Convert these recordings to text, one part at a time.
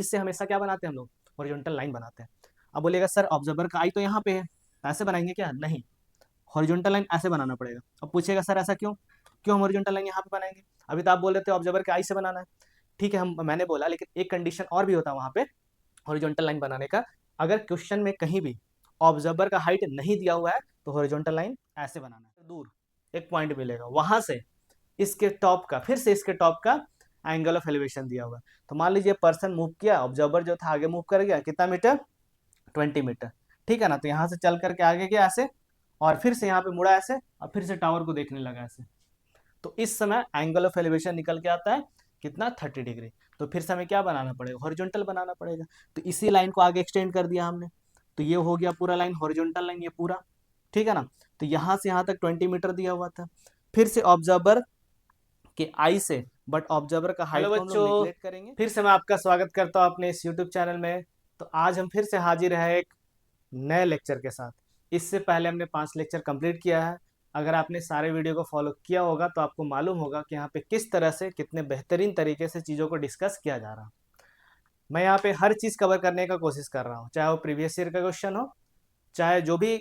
से हमेशा क्या बनाते हैं हम लोग, हॉरिजॉन्टल लाइन बनाते हैं। अब बोलिएगा सर ऑब्जर्वर का आई तो यहाँ पे है, तो ऐसे बनाएंगे क्या, नहीं, हॉरिजॉन्टल लाइन ऐसे बनाना पड़ेगा। अब पूछेगा सर ऐसा क्यों, क्यों हम हॉरिजॉन्टल लाइन यहाँ पे बनाएंगे, अभी तो आप बोल रहे थे ऑब्जर्वर के आई से बनाना है, ठीक है हम मैंने बोला, लेकिन एक कंडीशन और भी होता है वहाँ पे हॉरिजॉन्टल लाइन बनाने का। अगर क्वेश्चन में कहीं भी ऑब्जर्वर का हाइट नहीं दिया हुआ है तो हॉरिजॉन्टल लाइन ऐसे बनाना है, दूर एक पॉइंट मिलेगा, वहां से इसके टॉप का, फिर से इसके टॉप का एंगल ऑफ एलिवेशन दिया हुआ है। तो मान लीजिए पर्सन मूव किया, ऑब्जर्वर जो था आगे मूव कर गया, कितना मीटर, 20 मीटर, ठीक है ना। तो यहाँ से चल करके आगे गया ऐसे, और फिर से यहाँ पे मुड़ा ऐसे, और फिर से टावर को देखने लगा ऐसे। तो इस समय एंगल ऑफ एलिवेशन निकल के आता है कितना, 30 डिग्री। तो फिर से हमें क्या बनाना पड़ेगा, हॉरिजॉन्टल बनाना पड़ेगा। तो इसी लाइन को आगे एक्सटेंड कर दिया हमने, तो ये हो गया पूरा लाइन हॉरिजॉन्टल लाइन, ये पूरा, ठीक है ना। तो यहाँ से यहाँ तक 20 मीटर दिया हुआ था। फिर से ऑब्जर्वर के आई से, बट ऑब्जर्वर का हाइट को हम लोग नेगलेक्ट करेंगे। फिर से मैं आपका स्वागत करता हूँ अपने इस यूट्यूब चैनल में। तो आज हम फिर से हाजिर है एक नए लेक्चर के साथ। इससे पहले हमने 5 लेक्चर कंप्लीट किया है। अगर आपने सारे वीडियो को फॉलो किया होगा तो आपको मालूम होगा कि यहाँ पे किस तरह से, कितने बेहतरीन तरीके से चीज़ों को डिस्कस किया जा रहा है। मैं यहाँ पे हर चीज़ कवर करने का कोशिश कर रहा हूँ, चाहे वो प्रीवियस ईयर का क्वेश्चन हो, चाहे जो भी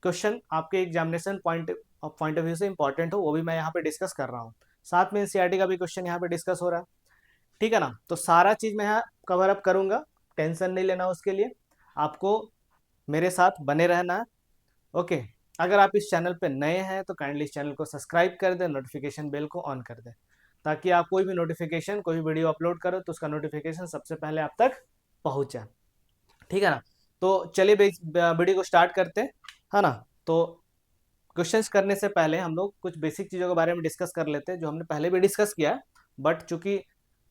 क्वेश्चन आपके एग्जामिनेशन पॉइंट ऑफ व्यू से इंपॉर्टेंट हो, वो भी मैं यहाँ पे डिस्कस कर रहा हूँ। साथ में एनसीईआरटी का भी क्वेश्चन यहाँ पे डिस्कस हो रहा है, ठीक है ना। तो सारा चीज़ मैं यहाँ कवर अप करूँगा, टेंशन नहीं लेना उसके लिए, आपको मेरे साथ बने रहना है, ओके। अगर आप इस चैनल पे नए हैं तो काइंडली इस चैनल को सब्सक्राइब कर दें, नोटिफिकेशन बेल को ऑन कर दें, ताकि आप कोई भी नोटिफिकेशन, कोई वीडियो अपलोड करो तो उसका नोटिफिकेशन सबसे पहले आप तक पहुँच जाए, ठीक है ना। तो चलिए वीडियो को स्टार्ट करते हैं, है ना। तो क्वेश्चंस करने से पहले हम लोग कुछ बेसिक चीज़ों के बारे में डिस्कस कर लेते हैं, जो हमने पहले भी डिस्कस किया है, बट चूंकि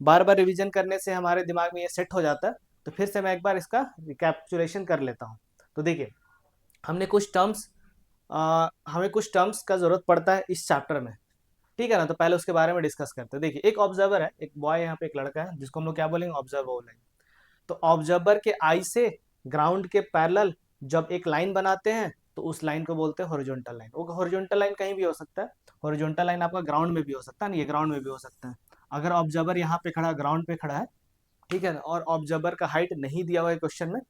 बार बार रिवीजन करने से हमारे दिमाग में ये सेट हो जाता है, तो फिर से मैं एक बार इसका रिकैप्चुलेशन कर लेता हूँ। तो देखिए, हमने कुछ टर्म्स हमें कुछ टर्म्स का जरूरत पड़ता है इस चैप्टर में, ठीक है ना। तो पहले उसके बारे में डिस्कस करते हैं। देखिए, एक ऑब्जर्वर है, एक बॉय यहाँ पे, एक लड़का है, जिसको हम लोग क्या बोलेंगे, ऑब्जर्वर बोलेंगे। तो ऑब्जर्वर के आई से ग्राउंड के पैरेलल जब एक लाइन बनाते हैं तो उस लाइन को बोलते हैं हॉरिजॉन्टल लाइन। वो हॉरिजॉन्टल लाइन कहीं भी हो सकता है, हॉरिजॉन्टल लाइन आपका ग्राउंड में भी हो सकता है ना, ये ग्राउंड में भी हो सकता है। अगर ऑब्जर्वर यहाँ पे खड़ा, ग्राउंड पे खड़ा है, ठीक है ना, और ऑब्जर्वर का हाइट नहीं दिया हुआ है क्वेश्चन में,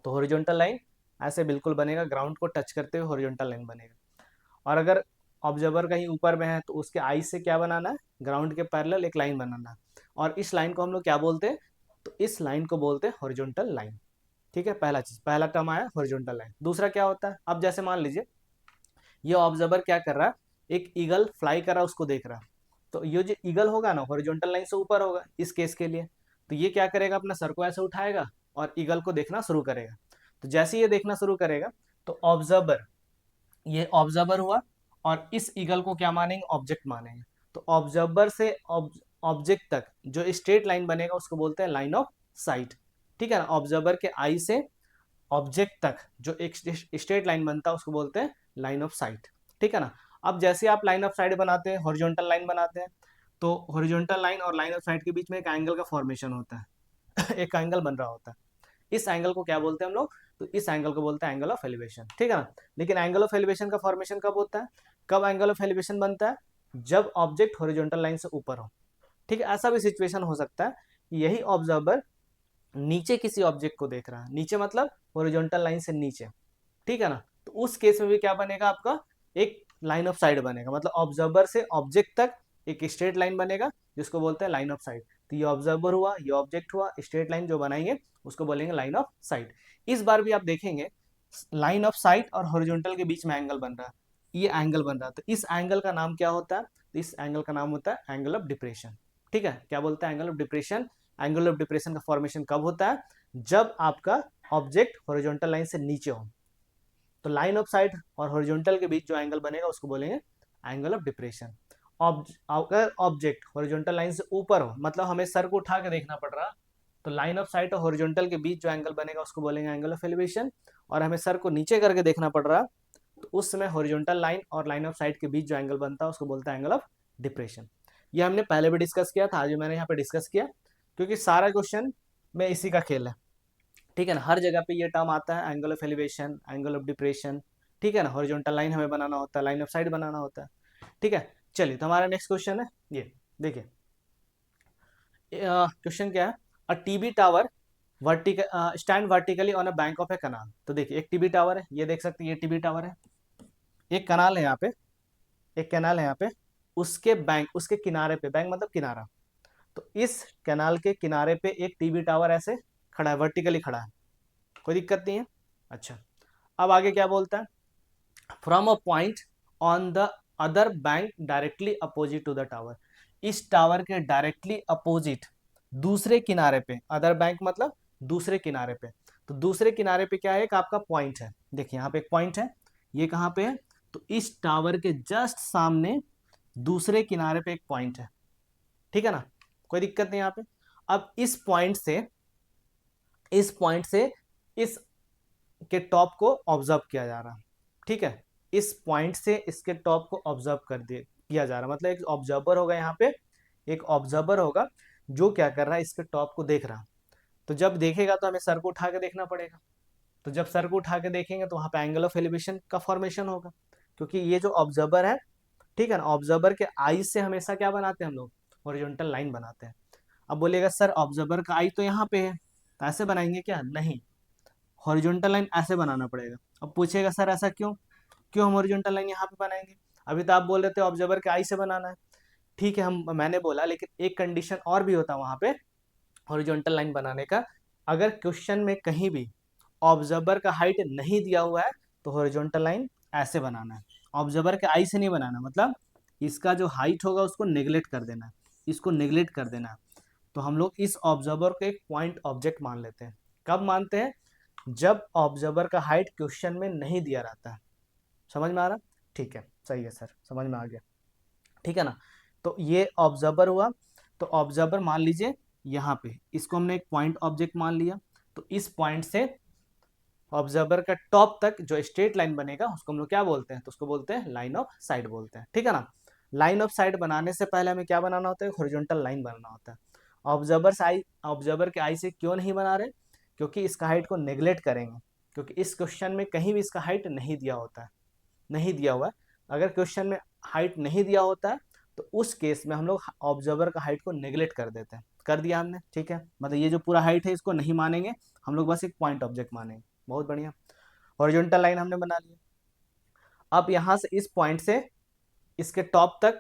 तो हॉरिजॉन्टल लाइन ऐसे बिल्कुल बनेगा, ग्राउंड को टच करते हुए हॉरिजॉन्टल लाइन बनेगा। और अगर ऑब्जर्वर कहीं ऊपर में है तो उसके आई से क्या बनाना है, ग्राउंड के पैरेलल एक लाइन बनाना है, और इस लाइन को हम लोग क्या बोलते हैं, तो इस लाइन को बोलते हैं हॉरिजॉन्टल लाइन, ठीक है। पहला चीज, पहला टर्म आया हॉरिजॉन्टल लाइन। दूसरा क्या होता है, अब जैसे मान लीजिए ये ऑब्जर्वर क्या कर रहा है, एक ईगल फ्लाई कर रहा है, उसको देख रहा है। तो ये जो ईगल होगा ना, हॉरिजॉन्टल लाइन से ऊपर होगा इस केस के लिए। तो ये क्या करेगा, अपना सर को ऐसे उठाएगा और ईगल को देखना शुरू करेगा। तो जैसे ये देखना शुरू करेगा तो ऑब्जर्वर, ये ऑब्जर्वर हुआ, और इस ईगल को क्या मानेंगे, ऑब्जेक्ट मानेंगे। तो ऑब्जर्वर से ऑब्जेक्ट तक जो स्ट्रेट लाइन बनेगा उसको बोलते हैं लाइन ऑफ साइट, ठीक है ना। ऑब्जर्वर के आई से ऑब्जेक्ट तक जो एक स्ट्रेट लाइन बनता है उसको बोलते हैं लाइन ऑफ साइट, ठीक है ना। अब जैसे आप लाइन ऑफ साइट बनाते हैं, हॉरिजॉन्टल लाइन बनाते हैं, तो हॉरिजॉन्टल लाइन और लाइन ऑफ साइट के बीच में एक एंगल का फॉर्मेशन होता है एक एंगल बन रहा होता है। इस एंगल को क्या बोलते हैं हम लोग, तो इस एंगल को बोलते हैं एंगल ऑफ एलिवेशन, ठीक है ना। लेकिन एंगल ऑफ एलिवेशन का फॉर्मेशन कब होता है, कब एंगल ऑफ एलिवेशन बनता है, जब ऑब्जेक्ट हॉरिजॉन्टल लाइन से ऊपर हो, ठीक है। ऐसा भी सिचुएशन हो सकता है कि यही ऑब्जर्वर नीचे किसी ऑब्जेक्ट को देख रहा है, नीचे मतलब हॉरिजॉन्टल लाइन से नीचे, ठीक है ना। तो उस केस में भी क्या बनेगा आपका, एक लाइन ऑफ साइट बनेगा, मतलब ऑब्जर्वर से ऑब्जेक्ट तक एक स्ट्रेट लाइन बनेगा जिसको बोलते हैं लाइन ऑफ साइट। तो ये ऑब्जर्वर हुआ, ये ऑब्जेक्ट हुआ, स्ट्रेट लाइन जो बनाएंगे उसको बोलेंगे लाइन ऑफ साइट। इस बार भी आप देखेंगे लाइन ऑफ साइट और हॉरिजॉन्टल के बीच में एंगल बन रहा है, ये एंगल बन रहा है। तो इस एंगल का नाम क्या होता है, तो इस एंगल का नाम होता है एंगल ऑफ डिप्रेशन, ठीक है। क्या बोलते हैं, angle of depression. Angle of depression का फॉर्मेशन कब होता है, जब आपका ऑब्जेक्ट हॉरिजॉन्टल लाइन से नीचे हो। तो लाइन ऑफ साइट और हॉरिजॉन्टल के बीच जो एंगल बनेगा उसको बोलेंगे एंगल ऑफ डिप्रेशन। अगर ऑब्जेक्ट हॉरिजॉन्टल लाइन से ऊपर हो, मतलब हमें सर को उठा के देखना पड़ रहा, तो लाइन ऑफ साइट और हॉरिजॉन्टल के बीच जो एंगल बनेगा उसको बोलेंगे एंगल ऑफ एलिवेशन। और हमें सर को नीचे करके देखना पड़ रहा, तो उस समय हॉरिजॉन्टल लाइन और लाइन ऑफ साइट के बीच जो एंगल बनता है उसको बोलता है एंगल ऑफ डिप्रेशन। ये हमने पहले भी डिस्कस किया था, आज भी मैंने यहाँ पे डिस्कस किया, क्योंकि सारा क्वेश्चन में इसी का खेल है, ठीक है ना। हर जगह पे ये टर्म आता है, angle of elevation, angle of depression, ठीक है ना। हॉरिजॉन्टल लाइन हमें बनाना होता है, लाइन ऑफ साइट बनाना होता है, ठीक है। चलिए, तो हमारा नेक्स्ट क्वेश्चन है ये, देखिए क्वेश्चन क्या है, a TV tower vertical stand vertically on a bank of a canal. तो देखिए एक टीबी टावर है, ये देख सकते हैं, ये टीबी टावर है, एक कनाल है यहाँ पे, एक कैनाल है यहाँ पे, उसके बैंक, उसके किनारे पे, बैंक मतलब किनारा, तो इस कैनाल के किनारे पे एक टीबी टावर ऐसे खड़ा है, वर्टिकली खड़ा है, कोई दिक्कत नहीं है। अच्छा, अब आगे क्या बोलता है, from a point on the other bank directly opposite to the tower, इस टावर के डायरेक्टली अपोजिट दूसरे किनारे पे, अदर बैंक मतलब दूसरे किनारे पे, तो दूसरे किनारे पे क्या है, एक आपका पॉइंट है, देखिए यहाँ पे एक पॉइंट है, ये कहाँ पे है, तो इस टावर के जस्ट सामने दूसरे किनारे पे एक पॉइंट है, ठीक है ना, कोई दिक्कत नहीं यहाँ पे। अब इस पॉइंट से इस के टॉप को ऑब्जर्व किया जा रहा है, ठीक है, इस पॉइंट से इसके टॉप को ऑब्जर्व कर दिया किया जा रहा है, मतलब एक ऑब्जर्वर होगा यहाँ पे, एक ऑब्जर्वर होगा जो क्या कर रहा है, इसके टॉप को देख रहा है। तो जब देखेगा तो हमें सर को उठा के देखना पड़ेगा, तो जब सर को उठा के देखेंगे तो वहां पे एंगल ऑफ एलिवेशन का फॉर्मेशन होगा, क्योंकि ये जो ऑब्जर्वर है, ठीक है ना, ऑब्जर्वर के आई से हमेशा क्या बनाते हैं हम लोग, हॉरिजॉन्टल लाइन बनाते हैं। अब बोलिएगा सर ऑब्जर्वर का आई तो यहाँ पे है, तो ऐसे बनाएंगे क्या, नहीं, हॉरिजॉन्टल लाइन ऐसे बनाना पड़ेगा। अब पूछेगा सर ऐसा क्यों, क्यों हम हॉरिजॉन्टल लाइन यहाँ पे बनाएंगे, अभी तो आप बोल रहे थे ऑब्जर्वर के आई से बनाना है, ठीक है, हम मैंने बोला, लेकिन एक कंडीशन और भी होता है वहां पे हॉरिजॉन्टल लाइन बनाने का, अगर क्वेश्चन में कहीं भी ऑब्जर्वर का हाइट नहीं दिया हुआ है तो हॉरिजॉन्टल लाइन ऐसे बनाना है, ऑब्जर्वर के आई से नहीं बनाना, मतलब इसका जो हाइट होगा उसको नेग्लेक्ट कर देना है, इसको नेग्लेक्ट कर देना है। तो हम लोग इस ऑब्जर्वर को एक पॉइंट ऑब्जेक्ट मान लेते हैं, कब मानते हैं, जब ऑब्जर्वर का हाइट क्वेश्चन में नहीं दिया रहता है। समझ में आ रहा, ठीक है, सही है सर, समझ में आ गया, ठीक है ना। तो ये ऑब्जर्वर हुआ, तो ऑब्जर्वर मान लीजिए यहाँ पे, इसको हमने एक पॉइंट ऑब्जेक्ट मान लिया, तो इस पॉइंट से ऑब्जर्वर का टॉप तक जो स्ट्रेट लाइन बनेगा उसको हम लोग क्या बोलते हैं, तो उसको बोलते हैं लाइन ऑफ साइट बोलते हैं, ठीक है ना। लाइन ऑफ साइट बनाने से पहले हमें क्या बनाना होता है, हॉरिजॉन्टल लाइन बनाना होता है। ऑब्जर्वर के आई से क्यों नहीं बना रहे, क्योंकि इसका हाइट को नेग्लेक्ट करेंगे, क्योंकि इस क्वेश्चन में कहीं भी इसका हाइट नहीं दिया होता है, नहीं दिया हुआ है। अगर क्वेश्चन में हाइट नहीं दिया होता है तो उस केस में हम लोग ऑब्जर्वर का हाइट को नेग्लेक्ट कर देते हैं, कर दिया हमने, ठीक है, मतलब ये जो पूरा हाइट है इसको नहीं मानेंगे, हम लोग बस एक पॉइंट ऑब्जेक्ट मानेंगे। बहुत बढ़िया, हॉरिजॉन्टल लाइन हमने बना लिया। अब यहाँ से इस पॉइंट से इसके टॉप तक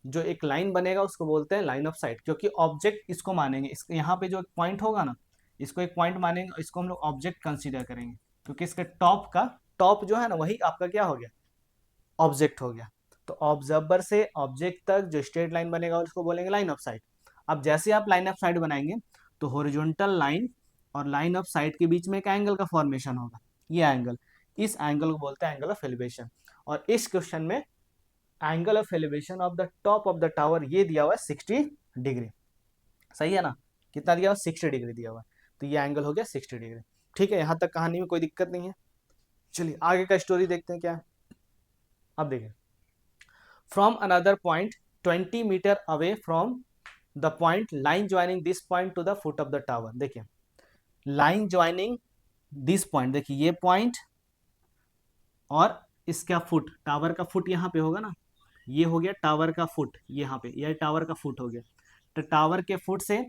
जो एक लाइन बनेगा उसको बोलते हैं लाइन ऑफ साइट, क्योंकि ऑब्जेक्ट इसको मानेंगे, इस यहाँ पे जो एक पॉइंट होगा ना, इसको एक पॉइंट मानेंगे, इसको हम लोग ऑब्जेक्ट कंसीडर करेंगे, क्योंकि इसके टॉप का, टॉप जो है ना वही आपका क्या हो गया, ऑब्जेक्ट हो गया। तो ऑब्जर्वर से ऑब्जेक्ट तक जो स्ट्रेट लाइन बनेगा उसको बोलेंगे लाइन ऑफ साइट। अब जैसे आप लाइन ऑफ साइट बनाएंगे तो हॉरिजॉन्टल लाइन और लाइन ऑफ साइट के बीच में एक एंगल का फॉर्मेशन होगा, ये एंगल, इस एंगल को बोलते हैं एंगल ऑफ एलिवेशन। और इस क्वेश्चन में angle of elevation of the top of the tower ये दिया हुआ है 60 डिग्री, सही है ना, कितना दिया हुआ, 60 डिग्री दिया हुआ है, तो ये एंगल हो गया 60 डिग्री। ठीक है, यहाँ तक कहानी में कोई दिक्कत नहीं है। चलिए आगे का स्टोरी देखते हैं क्या है। अब देखिए, from another point 20 meter away from the point line joining this point to the foot of the tower। देखिए लाइन ज्वाइनिंग दिस पॉइंट, देखिए ये पॉइंट और इसका फुट, टावर का फुट यहाँ पे होगा ना, ये हो गया टावर का फुट, यहाँ पे यह टावर का फुट हो गया, तो टावर के फुट से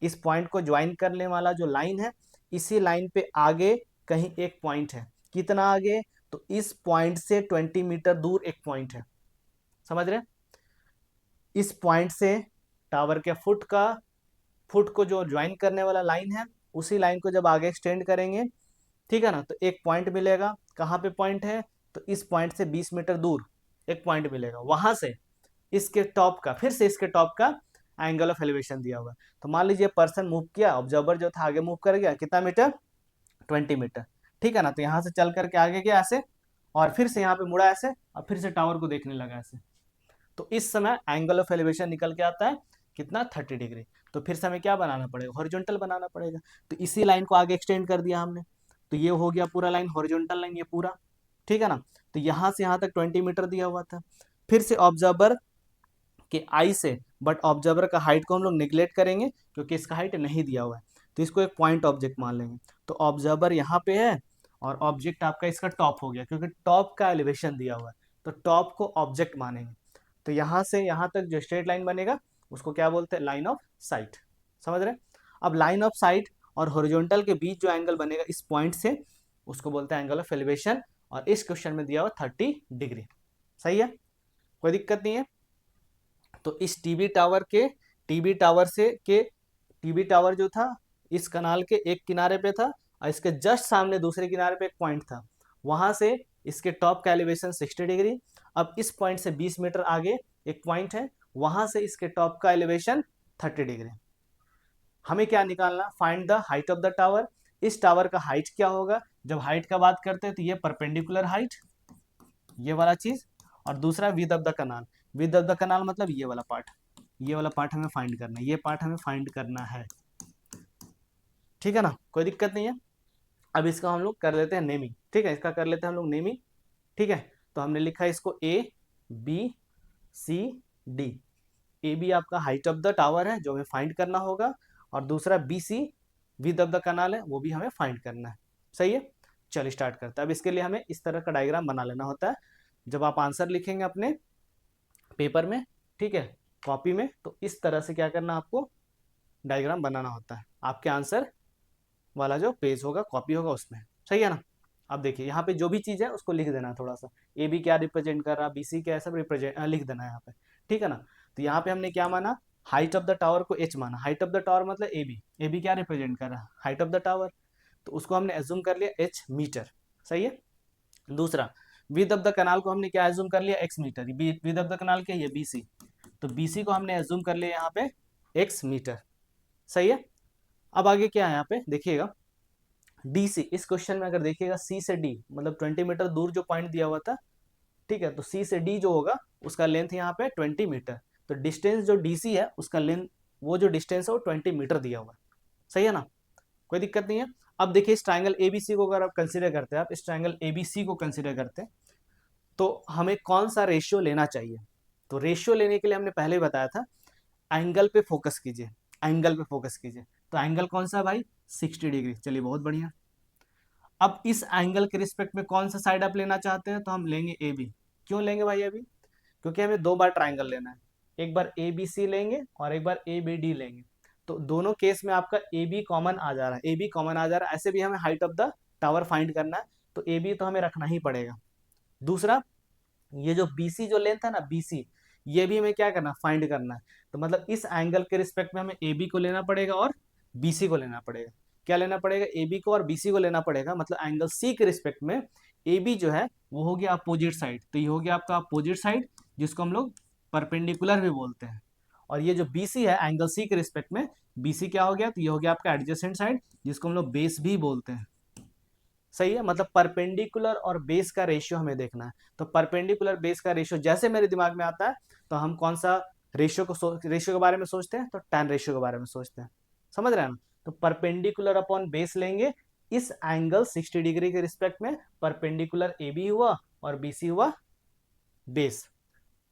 इस पॉइंट को ज्वाइन करने वाला जो लाइन है, इसी लाइन पे आगे कहीं एक पॉइंट है, कितना आगे, तो इस पॉइंट से 20 मीटर दूर एक पॉइंट है, समझ रहे, इस पॉइंट से टावर के फुट को जो ज्वाइन करने वाला लाइन है, उसी लाइन को जब आगे एक्सटेंड करेंगे, ठीक है ना, तो एक पॉइंट मिलेगा, कहाँ पे पॉइंट है, तो इस पॉइंट से 20 मीटर दूर एक पॉइंट मिलेगा, वहां से इसके टॉप का, फिर से इसके टॉप का एंगल ऑफ एलिवेशन दिया हुआ है। तो मान लीजिए पर्सन मूव किया, ऑब्जर्वर जो था आगे मूव कर गया, कितना मीटर, 20 मीटर, ठीक है ना, तो यहाँ से चल करके आगे गया ऐसे, और फिर से यहाँ पे मुड़ा ऐसे, और फिर से टावर को देखने लगा ऐसे, तो इस समय एंगल ऑफ एलिवेशन निकल के आता है कितना, 30 डिग्री। तो फिर से हमें क्या बनाना पड़ेगा, हॉरिजॉन्टल बनाना पड़ेगा, तो इसी लाइन को आगे एक्सटेंड कर दिया हमने, तो ये हो गया पूरा लाइन, हॉरिजॉन्टल लाइन ये पूरा, ठीक है ना। तो यहाँ से यहाँ तक 20 मीटर दिया हुआ था, फिर से ऑब्जर्वर के आई से, बट ऑब्जर्वर का हाइट को हम लोग निगलेक्ट करेंगे क्योंकि इसका हाइट नहीं दिया हुआ है, तो इसको एक पॉइंट ऑब्जेक्ट मान लेंगे। तो ऑब्जर्वर यहाँ पे है और ऑब्जेक्ट आपका इसका टॉप हो गया, क्योंकि टॉप का एलिवेशन दिया हुआ है, तो टॉप को ऑब्जेक्ट मानेंगे। तो यहाँ से यहाँ तक जो स्ट्रेट लाइन बनेगा उसको क्या बोलते हैं, लाइन ऑफ साइट, समझ रहे। अब लाइन ऑफ साइट और हॉरिजॉन्टल के बीच जो एंगल बनेगा इस पॉइंट से, उसको बोलते हैं एंगल ऑफ एलिवेशन, और इस क्वेश्चन में दिया हुआ 30 डिग्री। सही है, कोई दिक्कत नहीं है। तो इस टीबी टावर के टीबी टावर जो था इस कनाल के एक किनारे पे था, और इसके जस्ट सामने दूसरे किनारे पे एक पॉइंट था, वहां से इसके टॉप का एलिवेशन 60 डिग्री। अब इस पॉइंट से 20 मीटर आगे एक पॉइंट है, वहां से इसके टॉप का एलिवेशन 30 डिग्री। हमें क्या निकालना, find the height of the tower. इस टावर का हाइट क्या होगा, जब हाइट का बात करते हैं तो ये परपेंडिकुलर हाइट, ये वाला चीज, और दूसरा width of the kanal. Width of the कनाल मतलब ये वाला पार्ट, ये वाला पार्ट हमें फाइंड करना है, ये पार्ट हमें फाइंड करना है। ठीक है ना, कोई दिक्कत नहीं है। अब इसका हम लोग कर लेते हैं नेमिंग। ठीक है, इसका कर लेते हैं हम लोग नेमिंग। ठीक है, तो हमने लिखा है इसको A B C D. A B आपका हाइट ऑफ द टावर है जो हमें फाइंड करना होगा, और दूसरा B C width of the canal है, वो भी हमें फाइंड करना है। सही है, चलिए स्टार्ट करते हैं। अब इसके लिए हमें इस तरह का डायग्राम बना लेना होता है। जब आप आंसर लिखेंगे अपने पेपर में, ठीक है, कॉपी में, तो इस तरह से क्या करना, आपको डायग्राम बनाना होता है आपके आंसर वाला जो पेज होगा, कॉपी होगा उसमें। सही है ना। अब देखिए यहाँ पे जो भी चीज़ है उसको लिख देना है थोड़ा सा, ए बी क्या रिप्रेजेंट कर रहा, बी सी क्या, सब रिप्रेजेंट लिख देना है यहाँ पे। ठीक है ना। तो यहाँ पे हमने क्या माना, हाइट ऑफ द टावर को एच माना। हाइट ऑफ द टावर मतलब ए बी क्या रिप्रेजेंट कर रहा है, हाइट ऑफ द टावर, तो उसको हमने एज्यूम कर लिया एच मीटर। सही है। दूसरा, विड्थ ऑफ द कनाल को हमने क्या एज्यूम कर लिया, x metre. Width of the canal क्या है, बी सी, तो बी सी को हमने एज्यूम कर लिया यहाँ पे एक्स मीटर। सही है। अब आगे क्या है यहाँ पे देखिएगा, डी सी, इस क्वेश्चन में अगर देखिएगा सी से डी मतलब 20 मीटर दूर जो पॉइंट दिया हुआ था, ठीक है, तो सी से डी जो होगा उसका लेंथ यहाँ पे 20 मीटर। तो डिस्टेंस जो डी सी है उसका लेंथ, वो जो डिस्टेंस है वो 20 मीटर दिया हुआ है। सही है ना, कोई दिक्कत नहीं है। अब देखिए इस ट्राइंगल एबीसी को अगर आप कंसिडर करते हैं, आप इस ट्राइंगल एबीसी को कंसिडर करते हैं, तो हमें कौन सा रेशियो लेना चाहिए। तो रेशियो लेने के लिए हमने पहले ही बताया था, एंगल पे फोकस कीजिए, एंगल पे फोकस कीजिए। तो एंगल कौन सा भाई, 60 डिग्री। चलिए बहुत बढ़िया। अब इस एंगल के रिस्पेक्ट में कौन सा साइड आप लेना चाहते हैं, तो हम लेंगे ए बी। क्यों लेंगे भाई ए बी, क्योंकि हमें दो बार ट्राइंगल लेना है, एक बार ए बी सी लेंगे और एक बार ए बी डी लेंगे। तो दोनों केस में आपका ए बी कॉमन आ जा रहा है, ए बी कॉमन आ जा रहा है। ऐसे भी हमें height of the tower find करना है, तो ए बी तो हमें रखना ही पड़ेगा। दूसरा, ये जो बी सी जो लेंथ है ना, बी सी, ये भी हमें क्या करना, फाइंड करना है। तो मतलब इस एंगल के रिस्पेक्ट में हमें ए बी को लेना पड़ेगा और बी सी को लेना पड़ेगा। क्या लेना पड़ेगा, ए बी को और बी सी को लेना पड़ेगा। मतलब एंगल सी के रिस्पेक्ट में ए बी जो है वो हो गया अपोजिट साइड, तो ये हो गया आपका अपोजिट साइड, जिसको हम लोग परपेंडिकुलर भी बोलते हैं। और ये जो बी सी है एंगल सी के रिस्पेक्ट में, बी सी क्या हो गया, तो ये हो गया आपका एडजेसेंट साइड, जिसको हम लोग बेस भी बोलते हैं। सही है, मतलब परपेंडिकुलर और बेस का रेशियो हमें देखना है। तो परपेंडिकुलर बेस का रेशियो जैसे मेरे दिमाग में आता है, तो हम कौन सा रेशियो के बारे में सोचते हैं, तो tan रेशियो के बारे में सोचते हैं। समझ रहे हैं ना। तो परपेंडिकुलर अपॉन बेस लेंगे, इस एंगल 60 डिग्री के रिस्पेक्ट में परपेंडिकुलर ए बी हुआ और बी सी हुआ बेस।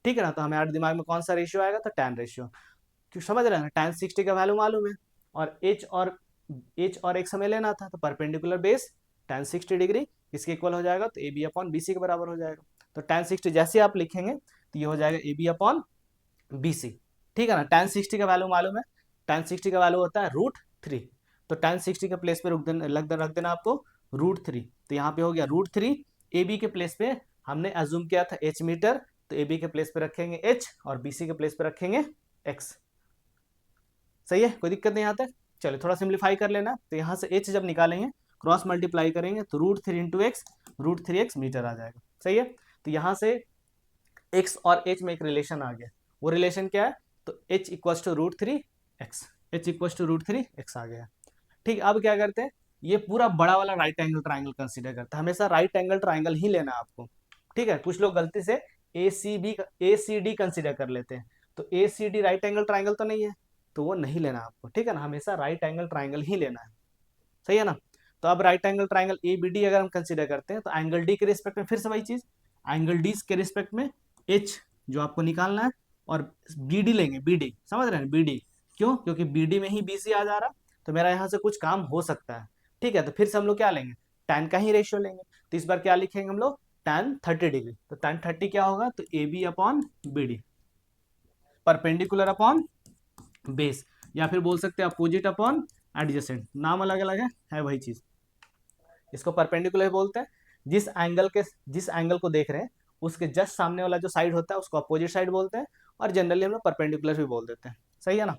ठीक है ना। तो हमारे दिमाग में कौन सा रेशियो आएगा, तो tan रेशियो। क्यों, समझ रहे हैं ना, tan 60 का वैल्यू मालूम है, और एच और एक्स हमें लेना था, तो परपेंडिकुलर बेस tan 60 डिग्री इसके इक्वल हो जाएगा, तो A B upon B C के बराबर हो जाएगा। तो tan 60 जैसे आप लिखेंगे तो ये हो जाएगा A B upon B C. ठीक है ना। tan 60 का वैल्यू मालूम है, tan 60 का वैल्यू होता है √3। तो tan 60 के प्लेस पे रख देना आपको √3। तो यहाँ पे हो गया √3। ए बी के प्लेस पे हमने एज्यूम किया था एच मीटर, तो ए बी के प्लेस पे रखेंगे एच और बी सी के प्लेस पे रखेंगे एक्स। सही है, कोई दिक्कत नहीं यहाँ तक। चलिए थोड़ा सिंप्लीफाई कर लेना। तो यहाँ से एच जब निकालेंगे, क्रॉस मल्टीप्लाई करेंगे, तो √3 इंटू एक्स, √3x मीटर आ जाएगा। सही है। तो यहाँ से x और h में एक रिलेशन आ गया। वो रिलेशन क्या है, तो h equals to √3x, h equals to √3x आ गया। ठीक है। अब क्या करते हैं, ये पूरा बड़ा वाला राइट एंगल ट्राइंगल कंसीडर करते हैं। हमेशा राइट एंगल ट्राइंगल ही लेना है आपको। ठीक है। कुछ लोग गलती से ए सी डी कंसीडर कर लेते हैं, तो A C D right angle triangle तो नहीं है, तो वो नहीं लेना आपको। ठीक है ना, हमेशा राइट एंगल ट्राइंगल ही लेना है। सही है ना। तो अब right angle triangle A B D अगर हम कंसीडर करते हैं, तो एंगल डी के रिस्पेक्ट में फिर से वही चीज, एंगल डी के रिस्पेक्ट में एच जो आपको निकालना है, और बी डी लेंगे, बी डी, समझ रहे हैं, बी डी। क्यों, क्योंकि बी डी में ही बी सी आ जा रहा, तो मेरा यहाँ से कुछ काम हो सकता है। ठीक है। तो फिर से हम लोग क्या लेंगे, tan का ही रेशियो लेंगे। तो इस बार क्या लिखेंगे हम लोग, tan 30 डिग्री। तो tan 30 क्या होगा, तो A B upon B D, perpendicular upon base, या फिर बोल सकते हैं अपोजिट अपॉन एडजेसेंट, नाम अलग अलग है वही चीज़। इसको परपेंडिकुलर बोलते हैं। जिस एंगल को देख रहे हैं उसके जस्ट सामने वाला जो साइड होता है उसको अपोजिट साइड बोलते हैं, और जनरली हम लोग परपेंडिकुलर भी बोल देते हैं। सही है ना।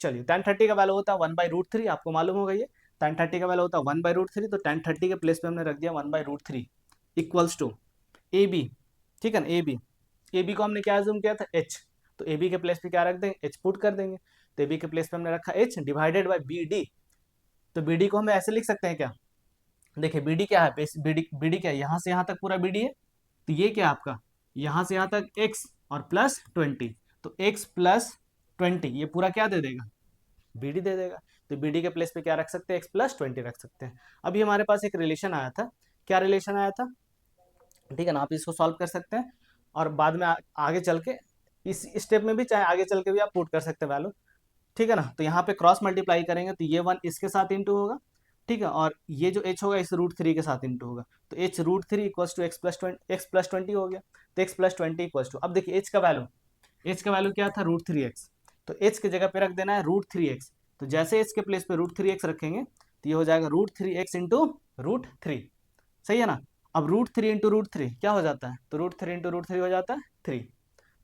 चलिए tan30 का वैल्यू होता है 1/√3, आपको मालूम होगा ये। tan30 का वैल्यू होता है 1/√3, तो tan30 के प्लेस पे हमने रख दिया 1/√3 इक्वल्स टू ए बी। ठीक है ना, ए बी को हमने क्या जूम किया था, एच। तो ए बी के प्लेस पे क्या रख देंगे, एच पुट कर देंगे। तो ए बी के प्लेस पे हमने रखा H divided by B D. तो बी डी को हम ऐसे लिख सकते हैं क्या, देखिए बी डी क्या है, बी डी क्या है, यहाँ से यहाँ तक पूरा बी डी है। तो ये क्या है आपका, यहाँ से यहाँ तक x और +20, तो x+20 ये पूरा क्या दे देगा, बी डी दे देगा। तो बी डी के प्लेस पे क्या रख सकते हैं, x+20 रख सकते हैं। अभी हमारे पास एक रिलेशन आया था, क्या रिलेशन आया था, ठीक है ना। आप इसको सॉल्व कर सकते हैं, और बाद में आगे चल के इस स्टेप में भी चाहे आगे चल के भी आप पुट कर सकते हैं वैल्यू। ठीक है ना। तो यहाँ पे क्रॉस मल्टीप्लाई करेंगे तो ये 1 इसके साथ इंटू होगा, ठीक है, और ये जो h होगा इस √3 के साथ इंटू होगा। तो h√3 इक्वल्स टू x+20 हो गया। तो x+20 इक्वल्स टू, अब देखिए h का वैल्यू क्या था, √3x। तो h की जगह पे रख देना है √3x। तो जैसे h के प्लेस पे √3x रखेंगे तो ये हो जाएगा √3x इंटू √3। सही है ना। अब √3 इंटू √3 क्या हो जाता है, तो √3 इंटू √3 हो जाता है 3।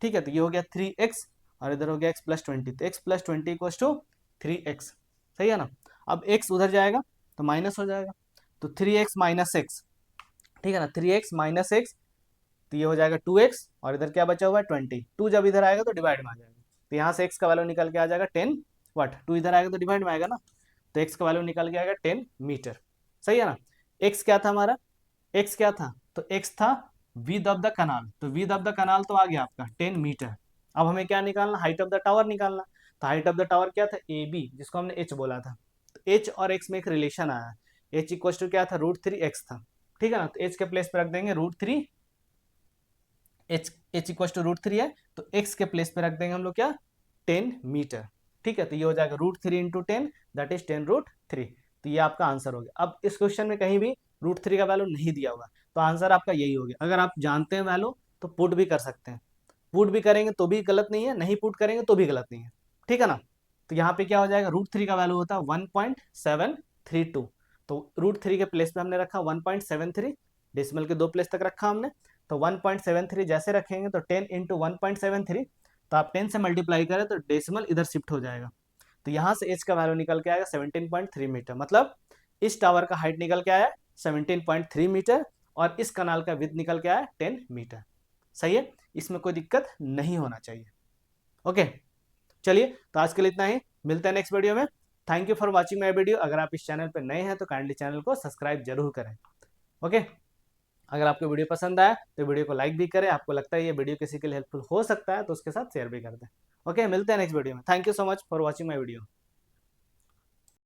ठीक है, तो ये हो गया 3x, और इधर हो गया x+20, तो x+20 इक्वल्स टू 3x। सही है ना। अब x उधर जाएगा तो माइनस हो जाएगा, तो 3x माइनस एक्स, ठीक है ना, 3x माइनस एक्स, तो ये हो जाएगा 2x, और इधर क्या बचा हुआ है 20। 2 जब इधर आएगा तो डिवाइड में आ जाएगा, तो यहाँ से x का वैल्यू निकल के आ जाएगा 10 वाट। 2 इधर आएगा तो डिवाइड में आएगा ना, तो x का वैल्यू निकल के आएगा 10 मीटर। सही है ना। x क्या था हमारा, x क्या था, तो x था विड्थ ऑफ द कनाल, तो विड्थ ऑफ द कनाल तो आ गया आपका 10 मीटर। अब हमें क्या निकालना, हाइट ऑफ द टावर निकालना। तो हाइट ऑफ द टावर क्या था, ए बी, जिसको हमने h बोला था। तो h और x में एक रिलेशन आया, h इक्वल टू क्या था, √3x था। ठीक है ना। तो h के प्लेस पे रख देंगे √3, h इक्वल टू √3 है, तो x के प्लेस पे रख देंगे हम लोग क्या, 10 मीटर। ठीक है, तो ये हो जाएगा √3 इंटू 10, दैट इज 10√3। तो ये आपका आंसर हो गया। अब इस क्वेश्चन में कहीं भी √3 का वैल्यू नहीं दिया होगा, तो आंसर आपका यही हो गया। अगर आप जानते हैं वैल्यू तो पुट भी कर सकते हैं, पुट भी करेंगे तो भी गलत नहीं है, नहीं पुट करेंगे तो भी गलत नहीं है। ठीक है ना। तो यहाँ पे क्या हो जाएगा, √3 का वैल्यू होता है 1.732। तो √3 के प्लेस पे हमने रखा 1.73, डेसिमल के 2 प्लेस तक रखा हमने। तो 1.73 जैसे रखेंगे तो 10 इंटू 1.73, तो आप 10 से मल्टीप्लाई करें तो डेसिमल इधर शिफ्ट हो जाएगा। तो यहाँ से एच का वैल्यू निकल के आएगा 17.3 मीटर, मतलब इस टावर का हाइट निकल के आया 17.3 मीटर, और इस कनाल का विड्थ निकल के आया 10 मीटर। सही है, इसमें कोई दिक्कत नहीं होना चाहिए। ओके, चलिए तो आज के लिए इतना ही, मिलते हैं नेक्स्ट वीडियो में। Thank you for watching my video. अगर आप इस चैनल पर नए हैं तो काइंडली चैनल को सब्सक्राइब जरूर करें। ओके, अगर आपको वीडियो पसंद आया तो वीडियो को लाइक भी करें, आपको लगता है ये वीडियो किसी के लिए हेल्पफुल हो सकता है तो उसके साथ शेयर भी कर दें। ओके, मिलते हैं नेक्स्ट वीडियो में। Thank you so much for watching my video.